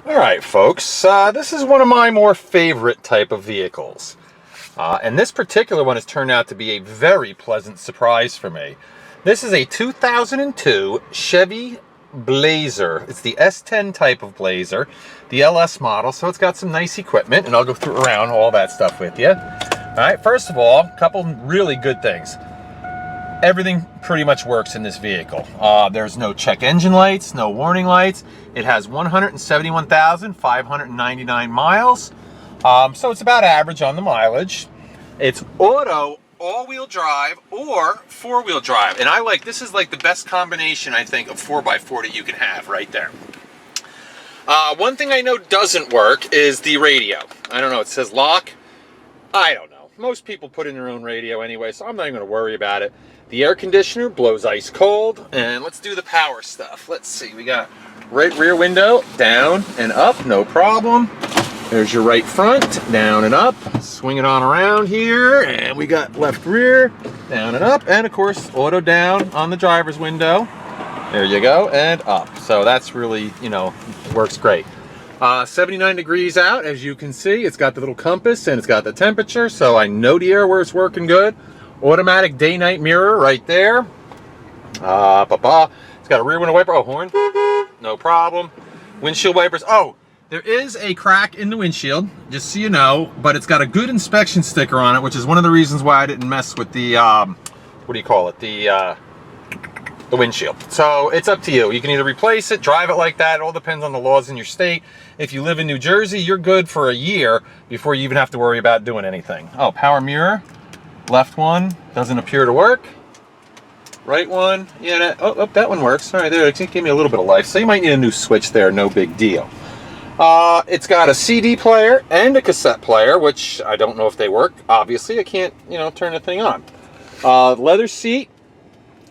Alright folks, this is one of my more favorite type of vehicles. And this particular one has turned out to be a very pleasant surprise for me. This is a 2002 Chevy Blazer. It's the S10 type of Blazer, the LS model, so it's got some nice equipment, and I'll go through around all that stuff with you. Alright, first of all, a couple really good things. Everything pretty much works in this vehicle. There's no check engine lights, no warning lights. It has 171,599 miles. So it's about average on the mileage. It's auto, all-wheel drive, or four-wheel drive. And this is like the best combination, I think, of 4x4 that you can have right there. One thing I know doesn't work is the radio. I don't know, it says lock. I don't know. Most people put in their own radio anyway, so I'm not even going to worry about it. The air conditioner blows ice cold, and let's do the power stuff. Let's see, we got right rear window, down and up, no problem. There's your right front, down and up. Swing it on around here, and we got left rear, down and up, and of course, auto down on the driver's window. There you go, and up. So that's really, works great. 79 degrees out, as you can see. It's got the little compass, and it's got the temperature, so I know the air where it's working good. Automatic day-night mirror right there. It's got a rear window wiper. Oh, horn. No problem. Windshield wipers. Oh, there is a crack in the windshield, just so you know, but it's got a good inspection sticker on it, which is one of the reasons why I didn't mess with the, what do you call it? The windshield. So it's up to you. You can either replace it, drive it like that. It all depends on the laws in your state. If you live in New Jersey, you're good for a year before you even have to worry about doing anything. Oh, power mirror. Left one doesn't appear to work. Right one, yeah, that one works. All right, there, it gave me a little bit of life. So you might need a new switch there, no big deal. It's got a CD player and a cassette player, which I don't know if they work. Obviously, I can't, turn the thing on. Leather seat.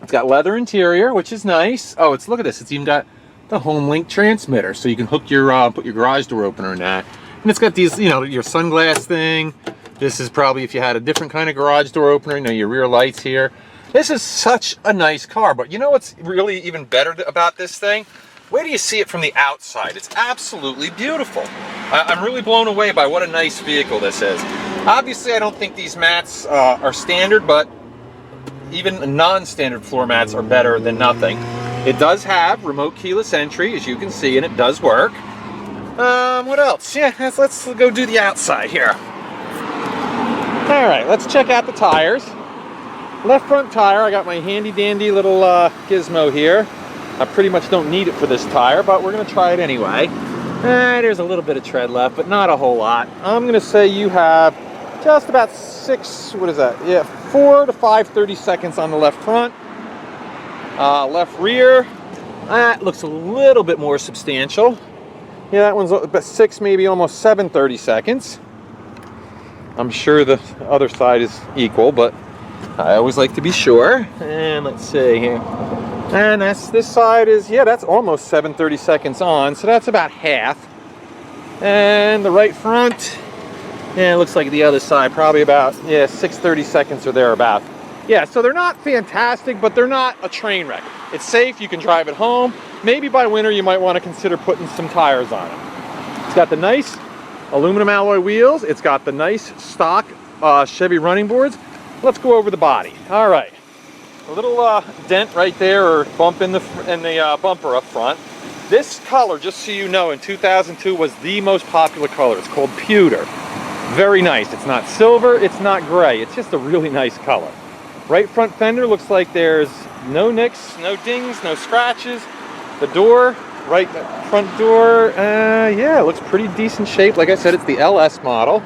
It's got leather interior, which is nice. Oh, look at this. It's even got the home link transmitter, so you can hook your, put your garage door opener in that. And it's got these, your sunglass thing. This is probably if you had a different kind of garage door opener, your rear lights here. This is such a nice car, but you know what's really even better about this thing? Where do you see it from the outside? It's absolutely beautiful. I'm really blown away by what a nice vehicle this is. Obviously, I don't think these mats are standard, but even non-standard floor mats are better than nothing. It does have remote keyless entry, as you can see, and it does work. What else? Yeah, let's go do the outside here. All right, let's check out the tires. Left front tire, I got my handy dandy little gizmo here. I pretty much don't need it for this tire, but we're gonna try it anyway. There's a little bit of tread left, but not a whole lot. I'm gonna say you have just about 4 to 5 30-seconds on the left front. Left rear, that looks a little bit more substantial. Yeah, that one's about 6, maybe almost 7 30-seconds. I'm sure the other side is equal, but I always like to be sure. And let's see here. And this side is, yeah, that's almost 7 30-seconds on, so that's about half. And the right front, yeah, it looks like the other side, probably about, 6 30-seconds or thereabout. Yeah, so they're not fantastic, but they're not a train wreck. It's safe, you can drive it home. Maybe by winter you might want to consider putting some tires on it. It's got the nice aluminum alloy wheels. It's got the nice stock Chevy running boards. Let's go over the body. All right, a little dent right there, or bump in the bumper up front. This color, just so you know, in 2002 was the most popular color. It's called Pewer. Very nice. It's not silver, it's not gray. It's just a really nice color. Right front fender looks like there's no nicks, no dings, no scratches. The door, right front door, yeah, it looks pretty decent shape. Like I said, it's the LS model.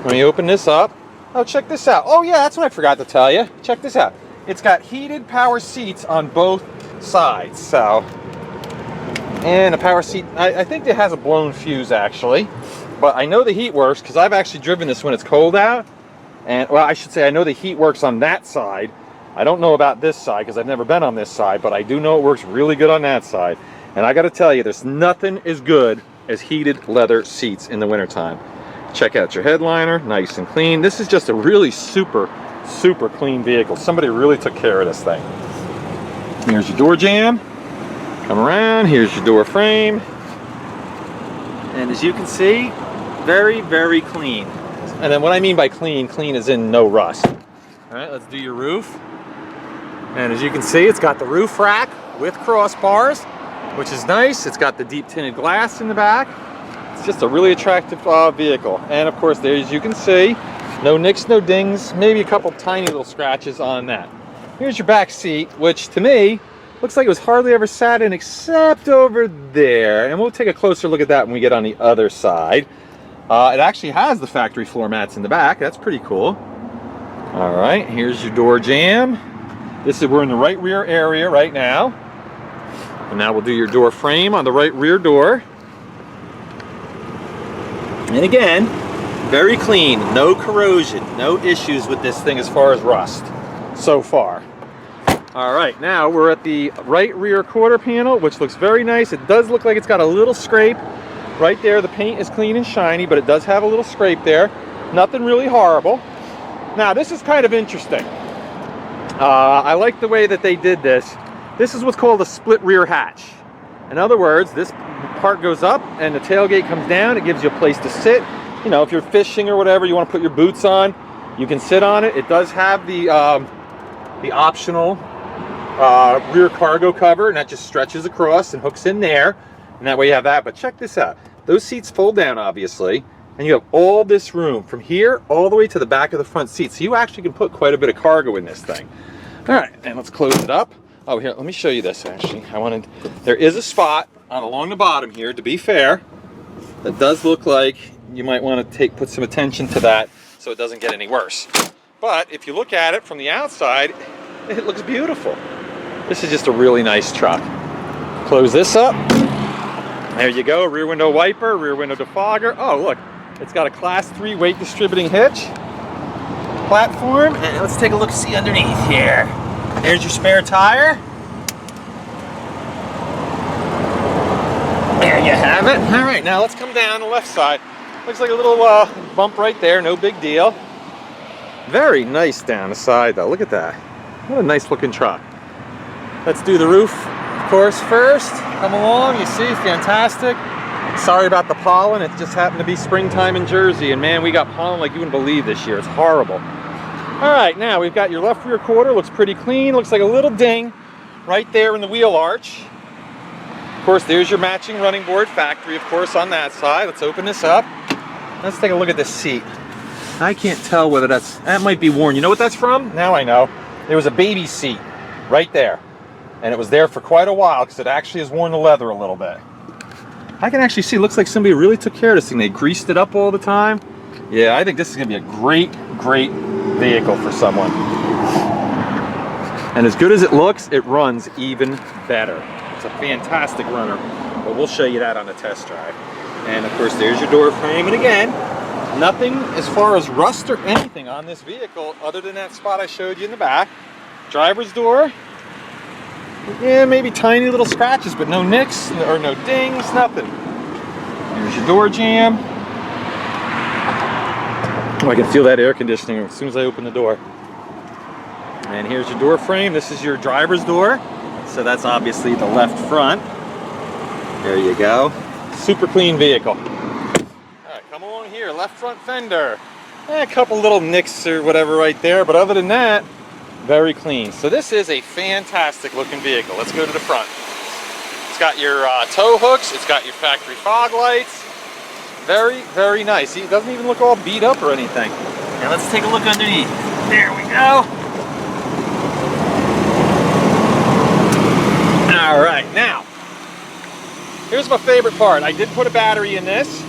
Let me open this up. Oh, check this out. Oh yeah, that's what I forgot to tell you. Check this out. It's got heated power seats on both sides. So, and a power seat, I think it has a blown fuse actually, but I know the heat works because I've actually driven this when it's cold out. And, well, I should say I know the heat works on that side. I don't know about this side because I've never been on this side, but I do know it works really good on that side. And I got to tell you, there's nothing as good as heated leather seats in the wintertime. Check out your headliner, nice and clean. This is just a really super clean vehicle. Somebody really took care of this thing. Here's your door jamb. Come around, here's your door frame. And as you can see, very, very clean. And then what I mean by clean, clean is in no rust. All right, let's do your roof. And as you can see, it's got the roof rack with crossbars, which is nice. It's got the deep tinted glass in the back. It's just a really attractive vehicle. And of course, there, as you can see, no nicks, no dings, maybe a couple tiny little scratches on that. Here's your back seat, which to me, looks like it was hardly ever sat in except over there. And we'll take a closer look at that when we get on the other side. It actually has the factory floor mats in the back. That's pretty cool. All right, here's your door jamb. We're in the right rear area right now. And now we'll do your door frame on the right rear door. And again, very clean, no corrosion, no issues with this thing as far as rust so far. All right, now we're at the right rear quarter panel, which looks very nice. It does look like it's got a little scrape right there. The paint is clean and shiny, but it does have a little scrape there. Nothing really horrible. Now, this is kind of interesting. I like the way that they did this. This is what's called a split rear hatch. In other words, this part goes up and the tailgate comes down. It gives you a place to sit. You know, if you're fishing or whatever, you want to put your boots on, you can sit on it. It does have the optional rear cargo cover, and that just stretches across and hooks in there. And that way you have that. But check this out. Those seats fold down, obviously, and you have all this room from here all the way to the back of the front seat. So you actually can put quite a bit of cargo in this thing. All right, and let's close it up. Oh, here, let me show you this, actually. There is a spot along the bottom here, to be fair, that does look like you might want to put some attention to that so it doesn't get any worse. But if you look at it from the outside, it looks beautiful. This is just a really nice truck. Close this up. There you go, rear window wiper, rear window defogger. Oh, look, it's got a Class 3 weight distributing hitch platform. And let's take a look, see underneath here. There's your spare tire. There you have it. All right, now let's come down the left side. Looks like a little bump right there, no big deal. Very nice down the side though, look at that. What a nice looking truck. Let's do the roof, of course, first. Come along, you see, fantastic. Sorry about the pollen, it just happened to be springtime in Jersey, and man, we got pollen like you wouldn't believe this year. It's horrible. All right, now we've got your left rear quarter, looks pretty clean, looks like a little ding right there in the wheel arch. Of course, there's your matching running board, factory, of course, on that side. Let's open this up. Let's take a look at this seat. I can't tell whether that might be worn. You know what that's from? Now I know. There was a baby seat right there. And it was there for quite a while because it actually has worn the leather a little bit. I can actually see, it looks like somebody really took care of this thing. They greased it up all the time. Yeah, I think this is going to be a great, great vehicle for someone. And as good as it looks, it runs even better. It's a fantastic runner, but we'll show you that on the test drive. And of course, there's your door frame. And again, nothing as far as rust or anything on this vehicle other than that spot I showed you in the back. Driver's door. Yeah, maybe tiny little scratches, but no nicks or no dings, nothing. Here's your door jamb. Oh, I can feel that air conditioning as soon as I open the door. And here's your door frame. This is your driver's door. So that's obviously the left front. There you go. Super clean vehicle. All right, come along here. Left front fender. A couple little nicks or whatever right there, but other than that, very clean. So this is a fantastic looking vehicle. Let's go to the front. It's got your tow hooks. It's got your factory fog lights. Very, very nice. See, it doesn't even look all beat up or anything. Now let's take a look underneath. There we go. All right, now, here's my favorite part. I did put a battery in this,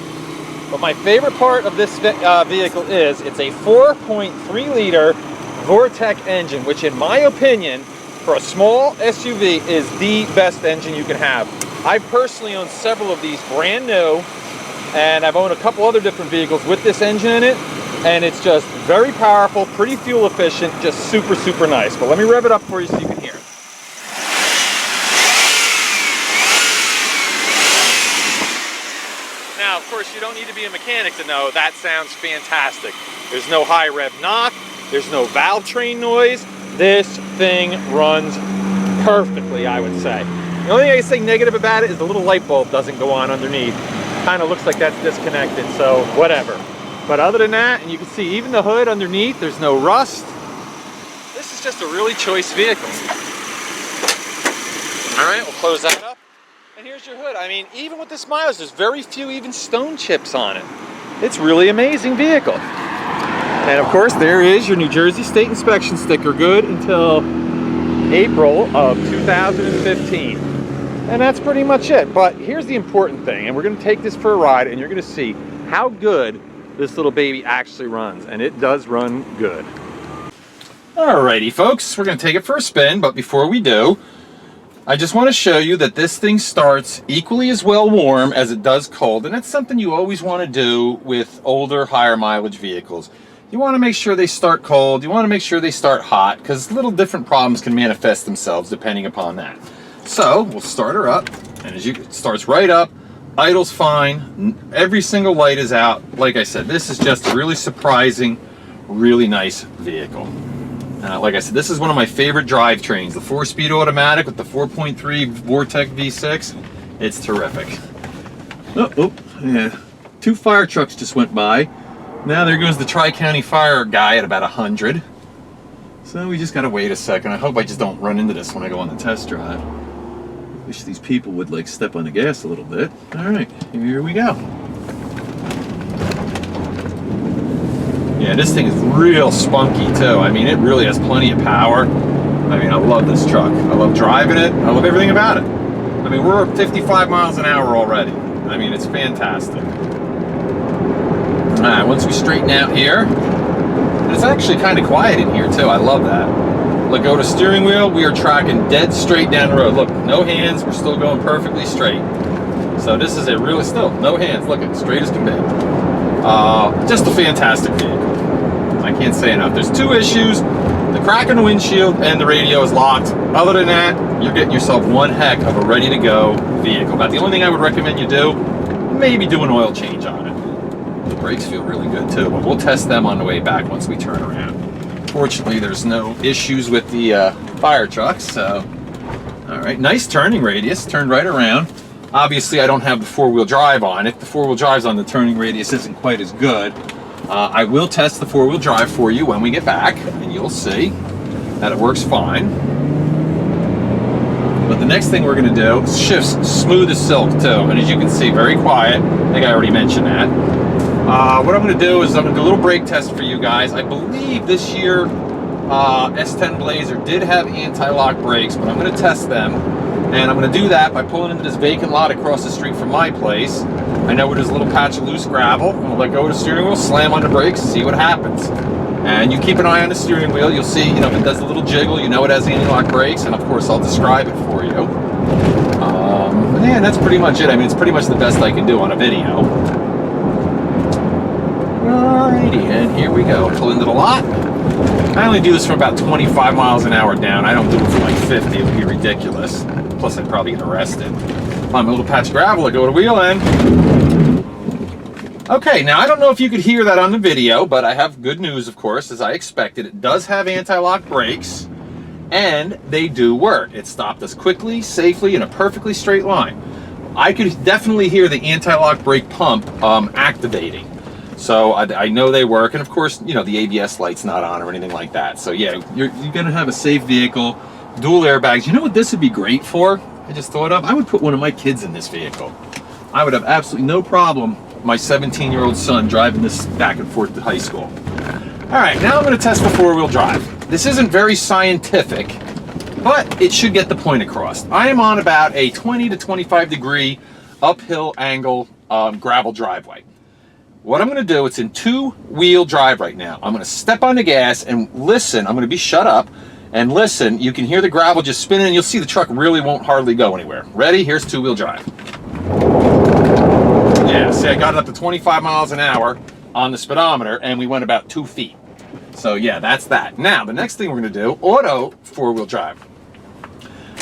but my favorite part of this vehicle is it's a 4.3 liter Vortec engine, which in my opinion, for a small SUV, is the best engine you can have. I personally own several of these brand new, and I've owned a couple other different vehicles with this engine in it, and it's just very powerful, pretty fuel efficient, just super, super nice. But let me rev it up for you so you can hear it. Now, of course, you don't need to be a mechanic to know that sounds fantastic. There's no high rev knock. There's no valve train noise. This thing runs perfectly, I would say. The only thing I can say negative about it is the little light bulb doesn't go on underneath. kind of looks like that's disconnected, so whatever. But other than that, and you can see even the hood underneath, there's no rust. This is just a really choice vehicle. All right, we'll close that up. And here's your hood. I mean, even with this mileage, there's very few even stone chips on it. It's really amazing vehicle. And of course, there is your New Jersey State Inspection sticker, good until April of 2015. And that's pretty much it. But here's the important thing, and we're gonna take this for a ride, and you're gonna see how good this little baby actually runs. And it does run good. Alrighty, folks, we're gonna take it for a spin, but before we do, I just want to show you that this thing starts equally as well warm as it does cold, and that's something you always want to do with older, higher mileage vehicles. You want to make sure they start cold, you want to make sure they start hot, because little different problems can manifest themselves depending upon that. So, we'll start her up, and it starts right up, idle's fine, every single light is out. Like I said, this is just a really surprising, really nice vehicle. Like I said, this is one of my favorite drivetrains. The 4-speed automatic with the 4.3 Vortec V6. It's terrific. Oh, yeah. 2 fire trucks just went by. Now there goes the Tri-County Fire guy at about 100. So we just gotta wait a second. I hope I just don't run into this when I go on the test drive. Wish these people would like step on the gas a little bit. All right, here we go. Yeah, this thing is real spunky too. I mean, it really has plenty of power. I mean, I love this truck. I love driving it. I love everything about it. I mean, we're at 55 miles an hour already. I mean, it's fantastic. All right, once we straighten out here, and it's actually kind of quiet in here too. I love that. Let go to steering wheel. We are tracking dead straight down the road. Look, no hands. We're still going perfectly straight. So this is a really still no hands. Look, it's straight as can be. Just a fantastic vehicle. I can't say enough. There's 2 issues. The crack in the windshield and the radio is locked. Other than that, you're getting yourself one heck of a ready-to-go vehicle. About the only thing I would recommend you do, maybe do an oil change on it. The brakes feel really good too, but we'll test them on the way back once we turn around. Fortunately, there's no issues with the fire trucks, so... Alright, nice turning radius, turned right around. Obviously, I don't have the 4-wheel drive on it. The 4-wheel drive's on, the turning radius isn't quite as good. I will test the 4-wheel drive for you when we get back, and you'll see that it works fine. But the next thing we're going to do is shifts smooth as silk too, and as you can see, very quiet. I think I already mentioned that. What I'm going to do is I'm going to do a little brake test for you guys. I believe this year S10 Blazer did have anti-lock brakes, but I'm going to test them. And I'm going to do that by pulling into this vacant lot across the street from my place. I know where there's a little patch of loose gravel. I'm going to let go of the steering wheel, slam on the brakes, see what happens. And you keep an eye on the steering wheel. You'll see, if it does a little jiggle, you know it has anti-lock brakes. And of course, I'll describe it for you. And that's pretty much it. I mean, it's pretty much the best I can do on a video. Alrighty, and here we go. Pull into the lot. I only do this for about 25 miles an hour down. I don't do it for like 50. It would be ridiculous. Plus, I'd probably get arrested. I'm a little patch of gravel. I go to wheel end. Okay, now I don't know if you could hear that on the video, but I have good news, of course, as I expected. It does have anti-lock brakes, and they do work. It stopped us quickly, safely, in a perfectly straight line. I could definitely hear the anti-lock brake pump activating. So I know they work, and of course, the ABS light's not on or anything like that. So yeah, you're gonna have a safe vehicle, dual airbags. You know what this would be great for? I just thought of, I would put one of my kids in this vehicle. I would have absolutely no problem my 17-year-old son driving this back and forth to high school. All right, now I'm gonna test the 4-wheel drive. This isn't very scientific, but it should get the point across. I am on about a 20 to 25 degree uphill angle gravel driveway. What I'm going to do, it's in 2-wheel drive right now. I'm going to step on the gas and listen. I'm going to be shut up and listen. You can hear the gravel just spinning, and you'll see the truck really won't hardly go anywhere. Ready? Here's 2-wheel drive. Yeah, see, I got it up to 25 miles an hour on the speedometer, and we went about 2 feet. So yeah, that's that. Now, the next thing we're going to do, auto 4-wheel drive.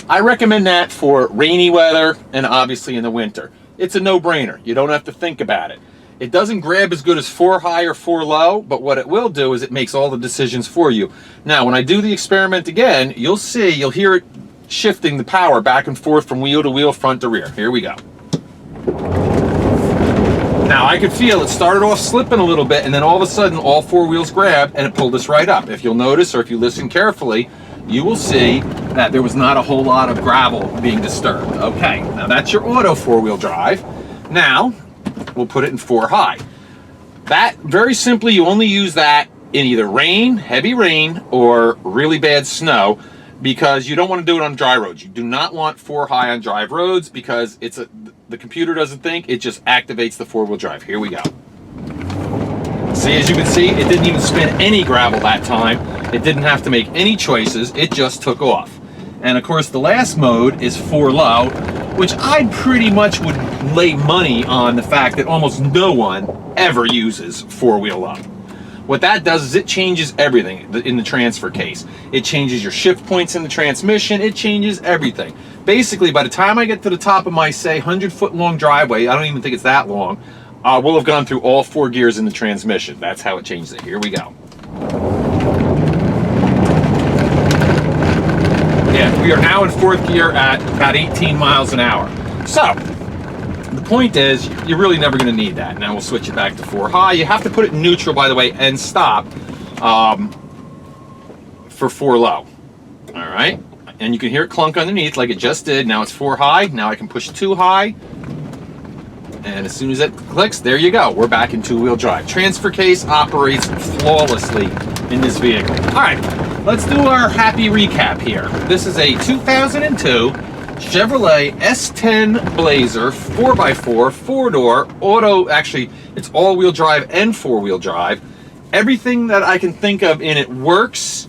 I recommend that for rainy weather and obviously in the winter. It's a no-brainer. You don't have to think about it. It doesn't grab as good as 4 high or 4 low, but what it will do is it makes all the decisions for you. Now, when I do the experiment again, you'll hear it shifting the power back and forth from wheel to wheel, front to rear. Here we go. Now I could feel it started off slipping a little bit, and then all of a sudden all four wheels grabbed and it pulled us right up. If you'll notice, or if you listen carefully, you will see that there was not a whole lot of gravel being disturbed. Okay, now that's your auto four-wheel drive. Now we'll put it in 4 high. That, very simply, you only use that in either rain, heavy rain, or really bad snow, because you don't want to do it on dry roads. You do not want 4 high on dry roads, because the computer doesn't think, it just activates the four-wheel drive. Here we go. See, as you can see, it didn't even spin any gravel that time. It didn't have to make any choices. It just took off. And of course, the last mode is 4 low, which I pretty much would lay money on the fact that almost no one ever uses 4-wheel low. What that does is it changes everything in the transfer case. It changes your shift points in the transmission. It changes everything. Basically, by the time I get to the top of my, say, 100-foot long driveway, I don't even think it's that long, we'll have gone through all 4 gears in the transmission. That's how it changes it. Here we go. Yeah, we are now in 4th gear at about 18 miles an hour. So, the point is, you're really never going to need that. Now we'll switch it back to 4 high. You have to put it in neutral, by the way, and stop for 4 low. All right, and you can hear it clunk underneath like it just did. Now it's 4 high. Now I can push 2 high, and as soon as it clicks, there you go. We're back in 2-wheel drive. Transfer case operates flawlessly in this vehicle. All right, let's do our happy recap here. This is a 2002 Chevrolet S10 Blazer 4x4, 4-door, auto, actually it's all-wheel drive and 4-wheel drive. Everything that I can think of in it works.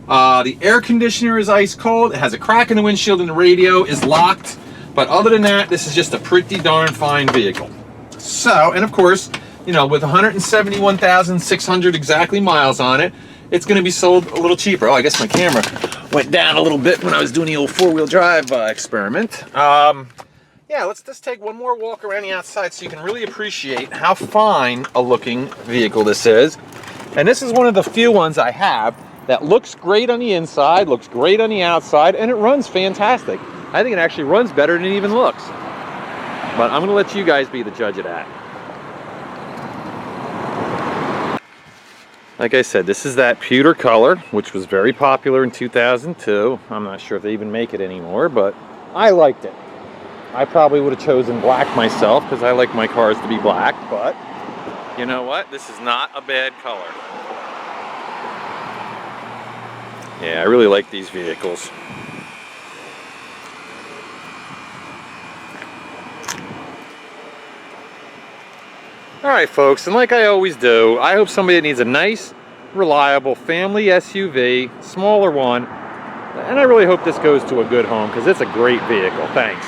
The air conditioner is ice cold. It has a crack in the windshield and the radio is locked. But other than that, this is just a pretty darn fine vehicle. So, and of course, you know, with 171,600 exactly miles on it, it's going to be sold a little cheaper. Oh, I guess my camera went down a little bit when I was doing the old 4-wheel drive experiment. Yeah, let's just take one more walk around the outside so you can really appreciate how fine a looking vehicle this is. And this is one of the few ones I have that looks great on the inside, looks great on the outside, and it runs fantastic. I think it actually runs better than it even looks. But I'm going to let you guys be the judge of that. Like I said, this is that pewter color, which was very popular in 2002. I'm not sure if they even make it anymore, but I liked it. I probably would have chosen black myself because I like my cars to be black, but you know what? This is not a bad color. Yeah, I really like these vehicles. Alright folks, and like I always do, I hope somebody needs a nice, reliable family SUV, smaller one, and I really hope this goes to a good home because it's a great vehicle. Thanks.